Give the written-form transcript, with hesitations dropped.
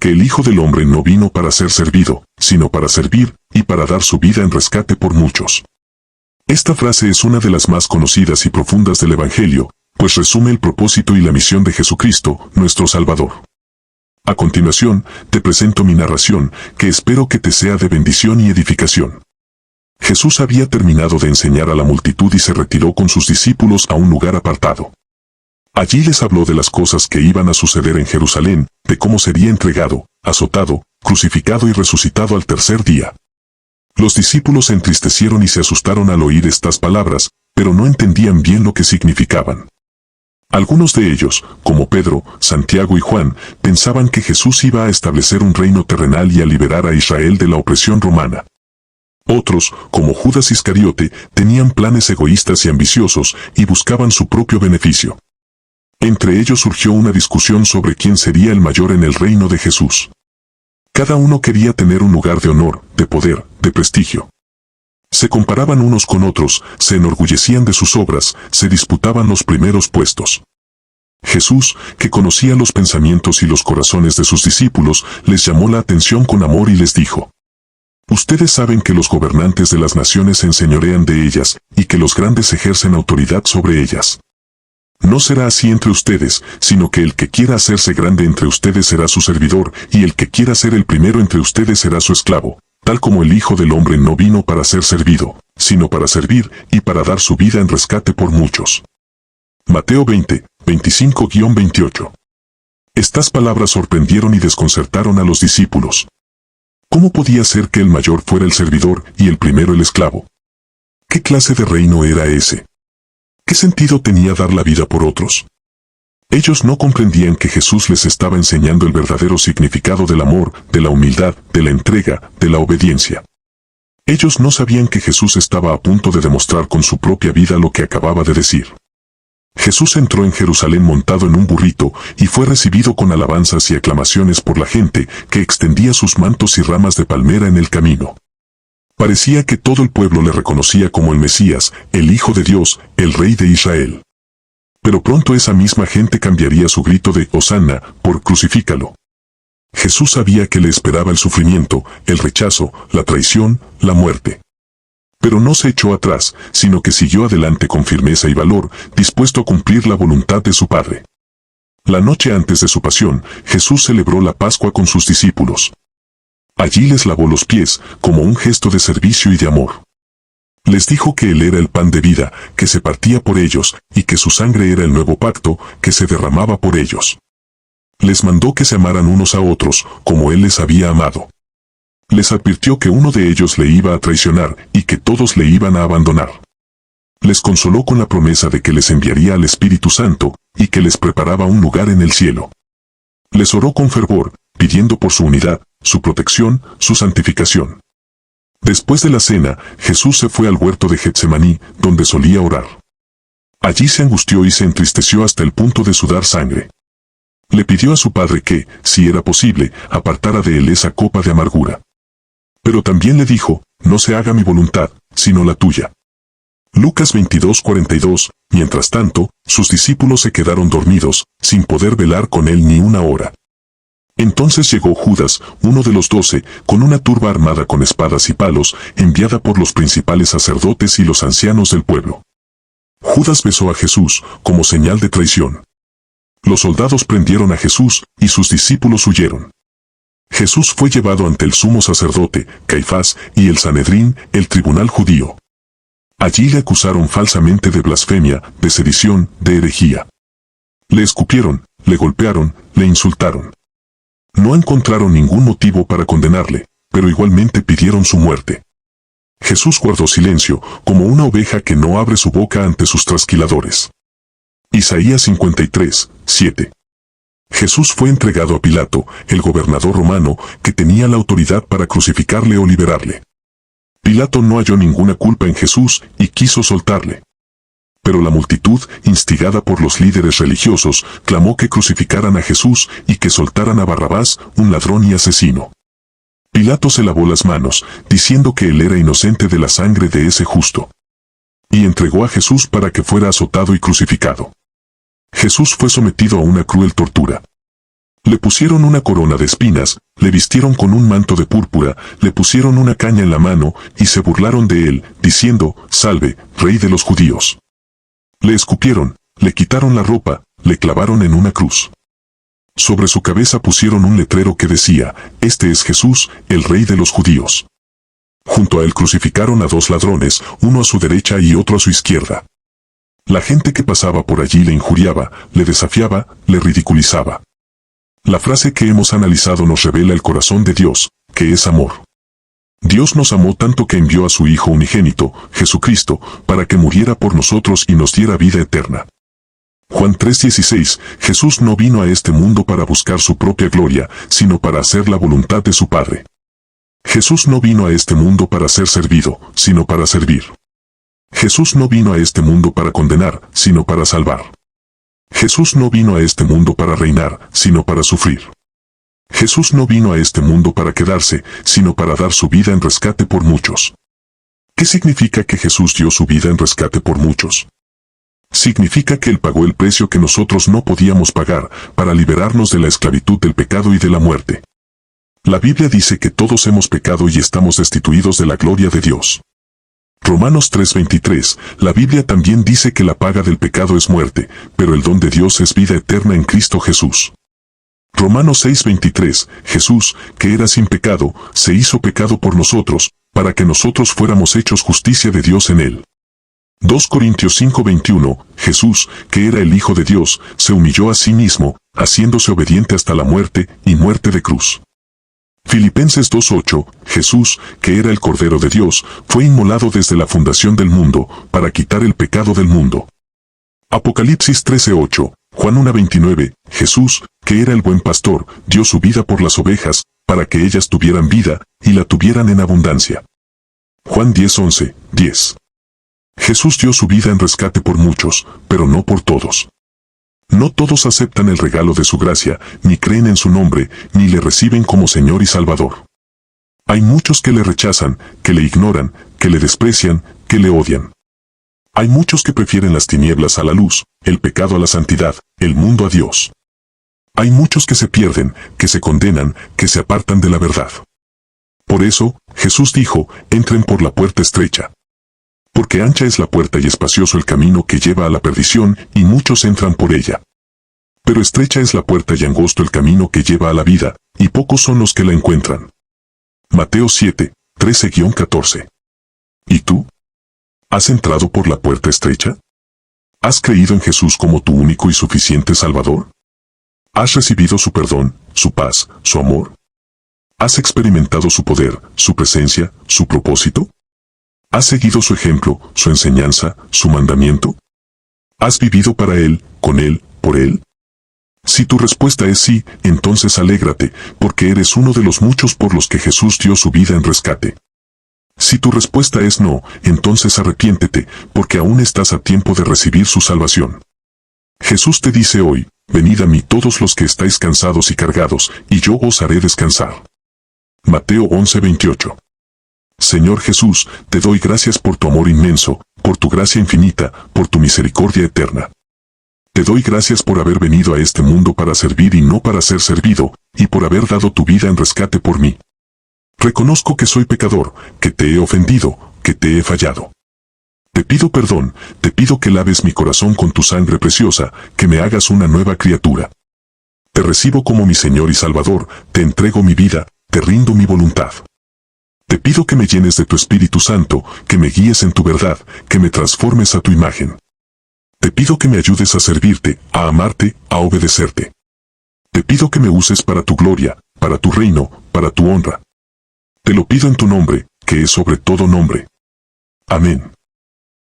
porque el Hijo del Hombre no vino para ser servido, sino para servir, y para dar su vida en rescate por muchos. Esta frase es una de las más conocidas y profundas del Evangelio, pues resume el propósito y la misión de Jesucristo, nuestro Salvador. A continuación, te presento mi narración, que espero que te sea de bendición y edificación. Jesús había terminado de enseñar a la multitud y se retiró con sus discípulos a un lugar apartado. Allí les habló de las cosas que iban a suceder en Jerusalén, de cómo sería entregado, azotado, crucificado y resucitado al tercer día. Los discípulos se entristecieron y se asustaron al oír estas palabras, pero no entendían bien lo que significaban. Algunos de ellos, como Pedro, Santiago y Juan, pensaban que Jesús iba a establecer un reino terrenal y a liberar a Israel de la opresión romana. Otros, como Judas Iscariote, tenían planes egoístas y ambiciosos y buscaban su propio beneficio. Entre ellos surgió una discusión sobre quién sería el mayor en el reino de Jesús. Cada uno quería tener un lugar de honor, de poder, de prestigio. Se comparaban unos con otros, se enorgullecían de sus obras, se disputaban los primeros puestos. Jesús, que conocía los pensamientos y los corazones de sus discípulos, les llamó la atención con amor y les dijo: Ustedes saben que los gobernantes de las naciones se enseñorean de ellas, y que los grandes ejercen autoridad sobre ellas. No será así entre ustedes, sino que el que quiera hacerse grande entre ustedes será su servidor, y el que quiera ser el primero entre ustedes será su esclavo, tal como el Hijo del Hombre no vino para ser servido, sino para servir, y para dar su vida en rescate por muchos. Mateo 20, 25-28. Estas palabras sorprendieron y desconcertaron a los discípulos. ¿Cómo podía ser que el mayor fuera el servidor y el primero el esclavo? ¿Qué clase de reino era ese? ¿Qué sentido tenía dar la vida por otros? Ellos no comprendían que Jesús les estaba enseñando el verdadero significado del amor, de la humildad, de la entrega, de la obediencia. Ellos no sabían que Jesús estaba a punto de demostrar con su propia vida lo que acababa de decir. Jesús entró en Jerusalén montado en un burrito y fue recibido con alabanzas y aclamaciones por la gente que extendía sus mantos y ramas de palmera en el camino. Parecía que todo el pueblo le reconocía como el Mesías, el Hijo de Dios, el Rey de Israel. Pero pronto esa misma gente cambiaría su grito de «Hosanna» por «Crucifícalo». Jesús sabía que le esperaba el sufrimiento, el rechazo, la traición, la muerte. Pero no se echó atrás, sino que siguió adelante con firmeza y valor, dispuesto a cumplir la voluntad de su Padre. La noche antes de su pasión, Jesús celebró la Pascua con sus discípulos. Allí les lavó los pies, como un gesto de servicio y de amor. Les dijo que Él era el pan de vida, que se partía por ellos, y que su sangre era el nuevo pacto, que se derramaba por ellos. Les mandó que se amaran unos a otros, como Él les había amado. Les advirtió que uno de ellos le iba a traicionar, y que todos le iban a abandonar. Les consoló con la promesa de que les enviaría al Espíritu Santo, y que les preparaba un lugar en el cielo. Les oró con fervor, pidiendo por su unidad, su protección, su santificación. Después de la cena, Jesús se fue al huerto de Getsemaní, donde solía orar. Allí se angustió y se entristeció hasta el punto de sudar sangre. Le pidió a su Padre que, si era posible, apartara de él esa copa de amargura. Pero también le dijo: no se haga mi voluntad, sino la tuya. Lucas 22:42. Mientras tanto, sus discípulos se quedaron dormidos, sin poder velar con él ni una hora. Entonces llegó Judas, uno de los 12, con una turba armada con espadas y palos, enviada por los principales sacerdotes y los ancianos del pueblo. Judas besó a Jesús, como señal de traición. Los soldados prendieron a Jesús, y sus discípulos huyeron. Jesús fue llevado ante el sumo sacerdote, Caifás, y el Sanedrín, el tribunal judío. Allí le acusaron falsamente de blasfemia, de sedición, de herejía. Le escupieron, le golpearon, le insultaron. No encontraron ningún motivo para condenarle, pero igualmente pidieron su muerte. Jesús guardó silencio, como una oveja que no abre su boca ante sus trasquiladores. Isaías 53, 7. Jesús fue entregado a Pilato, el gobernador romano, que tenía la autoridad para crucificarle o liberarle. Pilato no halló ninguna culpa en Jesús y quiso soltarle. Pero la multitud, instigada por los líderes religiosos, clamó que crucificaran a Jesús y que soltaran a Barrabás, un ladrón y asesino. Pilato se lavó las manos, diciendo que él era inocente de la sangre de ese justo. Y entregó a Jesús para que fuera azotado y crucificado. Jesús fue sometido a una cruel tortura. Le pusieron una corona de espinas, le vistieron con un manto de púrpura, le pusieron una caña en la mano, y se burlaron de él, diciendo, Salve, Rey de los judíos. Le escupieron, le quitaron la ropa, le clavaron en una cruz. Sobre su cabeza pusieron un letrero que decía, Este es Jesús, el Rey de los judíos. Junto a él crucificaron a 2 ladrones, uno a su derecha y otro a su izquierda. La gente que pasaba por allí le injuriaba, le desafiaba, le ridiculizaba. La frase que hemos analizado nos revela el corazón de Dios, que es amor. Dios nos amó tanto que envió a su Hijo unigénito, Jesucristo, para que muriera por nosotros y nos diera vida eterna. Juan 3:16, Jesús no vino a este mundo para buscar su propia gloria, sino para hacer la voluntad de su Padre. Jesús no vino a este mundo para ser servido, sino para servir. Jesús no vino a este mundo para condenar, sino para salvar. Jesús no vino a este mundo para reinar, sino para sufrir. Jesús no vino a este mundo para quedarse, sino para dar su vida en rescate por muchos. ¿Qué significa que Jesús dio su vida en rescate por muchos? Significa que Él pagó el precio que nosotros no podíamos pagar, para liberarnos de la esclavitud del pecado y de la muerte. La Biblia dice que todos hemos pecado y estamos destituidos de la gloria de Dios. Romanos 3:23, la Biblia también dice que la paga del pecado es muerte, pero el don de Dios es vida eterna en Cristo Jesús. Romanos 6:23, Jesús, que era sin pecado, se hizo pecado por nosotros, para que nosotros fuéramos hechos justicia de Dios en él. 2 Corintios 5:21, Jesús, que era el Hijo de Dios, se humilló a sí mismo, haciéndose obediente hasta la muerte, y muerte de cruz. Filipenses 2:8, Jesús, que era el Cordero de Dios, fue inmolado desde la fundación del mundo, para quitar el pecado del mundo. Apocalipsis 13:8, Juan 1:29, Jesús, que era el buen pastor, dio su vida por las ovejas, para que ellas tuvieran vida, y la tuvieran en abundancia. Juan 10:11, 10. Jesús dio su vida en rescate por muchos, pero no por todos. No todos aceptan el regalo de su gracia, ni creen en su nombre, ni le reciben como Señor y Salvador. Hay muchos que le rechazan, que le ignoran, que le desprecian, que le odian. Hay muchos que prefieren las tinieblas a la luz, el pecado a la santidad, el mundo a Dios. Hay muchos que se pierden, que se condenan, que se apartan de la verdad. Por eso, Jesús dijo, entren por la puerta estrecha. Porque ancha es la puerta y espacioso el camino que lleva a la perdición, y muchos entran por ella. Pero estrecha es la puerta y angosto el camino que lleva a la vida, y pocos son los que la encuentran. Mateo 7, 13-14. ¿Y tú? ¿Has entrado por la puerta estrecha? ¿Has creído en Jesús como tu único y suficiente Salvador? ¿Has recibido su perdón, su paz, su amor? ¿Has experimentado su poder, su presencia, su propósito? ¿Has seguido su ejemplo, su enseñanza, su mandamiento? ¿Has vivido para Él, con Él, por Él? Si tu respuesta es sí, entonces alégrate, porque eres uno de los muchos por los que Jesús dio su vida en rescate. Si tu respuesta es no, entonces arrepiéntete, porque aún estás a tiempo de recibir su salvación. Jesús te dice hoy, venid a mí todos los que estáis cansados y cargados, y yo os haré descansar. Mateo 11:28. Señor Jesús, te doy gracias por tu amor inmenso, por tu gracia infinita, por tu misericordia eterna. Te doy gracias por haber venido a este mundo para servir y no para ser servido, y por haber dado tu vida en rescate por mí. Reconozco que soy pecador, que te he ofendido, que te he fallado. Te pido perdón, te pido que laves mi corazón con tu sangre preciosa, que me hagas una nueva criatura. Te recibo como mi Señor y Salvador, te entrego mi vida, te rindo mi voluntad. Te pido que me llenes de tu Espíritu Santo, que me guíes en tu verdad, que me transformes a tu imagen. Te pido que me ayudes a servirte, a amarte, a obedecerte. Te pido que me uses para tu gloria, para tu reino, para tu honra. Te lo pido en tu nombre, que es sobre todo nombre. Amén.